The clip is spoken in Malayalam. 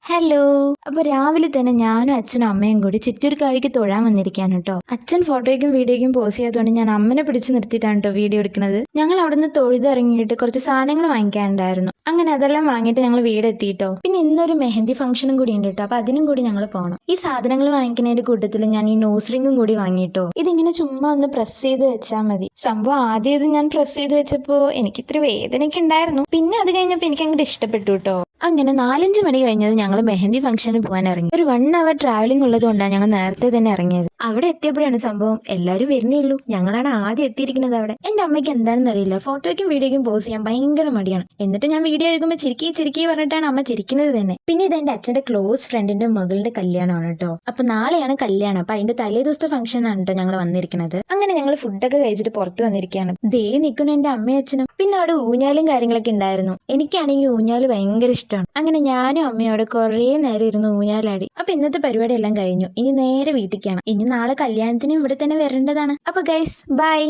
ഹലോ. അപ്പൊ രാവിലെ തന്നെ ഞാനും അച്ഛനും അമ്മയും കൂടി ചിറ്റൂർക്കാവിക്ക് തൊഴാൻ വന്നിരിക്കാണ് കേട്ടോ. അച്ഛൻ ഫോട്ടോയ്ക്കും വീഡിയോയ്ക്കും പോസ് ചെയ്യാത്തതുകൊണ്ട് ഞാൻ അമ്മനെ പിടിച്ച് നിർത്തിയിട്ടാണ് കേട്ടോ വീഡിയോ എടുക്കുന്നത്. ഞങ്ങൾ അവിടുന്ന് തൊഴുതിറങ്ങിയിട്ട് കുറച്ച് സാധനങ്ങൾ വാങ്ങിക്കാനുണ്ടായിരുന്നു. അങ്ങനെ അതെല്ലാം വാങ്ങിയിട്ട് ഞങ്ങൾ വീട് എത്തിയിട്ടോ. പിന്നെ ഇന്നൊരു മെഹന്തി ഫംഗ്ഷനും കൂടി ഉണ്ട് കേട്ടോ. അപ്പൊ അതിനും കൂടി ഞങ്ങൾ പോകണം. ഈ സാധനങ്ങൾ വാങ്ങിക്കുന്നതിന്റെ കൂട്ടത്തിൽ ഞാൻ ഈ നോസ് റിങ്ങും കൂടി വാങ്ങിയിട്ടോ. ഇതിങ്ങനെ ചുമ്മാ ഒന്ന് പ്രസ് ചെയ്ത് വെച്ചാൽ മതി. സംഭവം ആദ്യം ഇത് ഞാൻ പ്രസ് ചെയ്ത് വെച്ചപ്പോ എനിക്ക് ഇത്ര വേദനയൊക്കെ ഉണ്ടായിരുന്നു. പിന്നെ അത് കഴിഞ്ഞപ്പോൾ എനിക്ക് അങ്ങോട്ട് ഇഷ്ടപ്പെട്ടു കേട്ടോ. അങ്ങനെ 4-5 മണി കഴിഞ്ഞത് ഞങ്ങൾ മെഹന്തി ഫംഗ്ഷന് പോകാൻ ഇറങ്ങി. ഒരു 1 അവർ ട്രാവലിംഗ് ഉള്ളതുകൊണ്ടാണ് ഞങ്ങൾ നേരത്തെ തന്നെ ഇറങ്ങിയത്. അവിടെ എത്തിയപ്പോഴാണ് സംഭവം എല്ലാവരും വരുന്നേ ഉള്ളൂ. ഞങ്ങളാണ് ആദ്യം എത്തിയിരിക്കുന്നത് അവിടെ. എന്റെ അമ്മയ്ക്ക് എന്താണെന്ന് അറിയില്ല, ഫോട്ടോയ്ക്കും വീഡിയോയ്ക്കും പോസ് ചെയ്യാൻ ഭയങ്കര മടിയാണ്. എന്നിട്ട് ഞാൻ വീഡിയോ എടുക്കുമ്പോൾ ചിരിക്കി പറഞ്ഞിട്ടാണ് അമ്മ ചിരിക്കുന്നത് തന്നെ. പിന്നെ ഇത് എന്റെ അച്ഛന്റെ ക്ലോസ് ഫ്രണ്ടിന്റെ മകളുടെ കല്യാണമാണ് കേട്ടോ. അപ്പൊ നാളെയാണ് കല്യാണം. അപ്പൊ അതിന്റെ തലേ ദിവസത്തെ ഫംഗ്ഷൻ ആണ് കേട്ടോ ഞങ്ങൾ വന്നിരിക്കുന്നത്. അങ്ങനെ ഞങ്ങൾ ഫുഡൊക്കെ കഴിച്ചിട്ട് പുറത്ത് വന്നിരിക്കുകയാണ്. ദേ നിൽക്കുന്ന എന്റെ അമ്മയും അച്ഛനും. പിന്നെ അവിടെ ഊഞ്ഞാലും കാര്യങ്ങളൊക്കെ ഉണ്ടായിരുന്നു. എനിക്കാണെങ്കിൽ ഊഞ്ഞാല് ഭയങ്കര ഇഷ്ടമാണ്. അങ്ങനെ ഞാനും അമ്മയും അവിടെ കുറേ നേരം ഇരുന്ന് ഊഞ്ഞാലാടി. അപ്പൊ ഇന്നത്തെ പരിപാടി എല്ലാം കഴിഞ്ഞു. ഇനി നേരെ വീട്ടിലേക്കാണ്. ഇനി നാളെ കല്യാണത്തിന് ഇവിടെ തന്നെ വരേണ്ടതാണ്. അപ്പൊ ഗൈസ് ബൈ.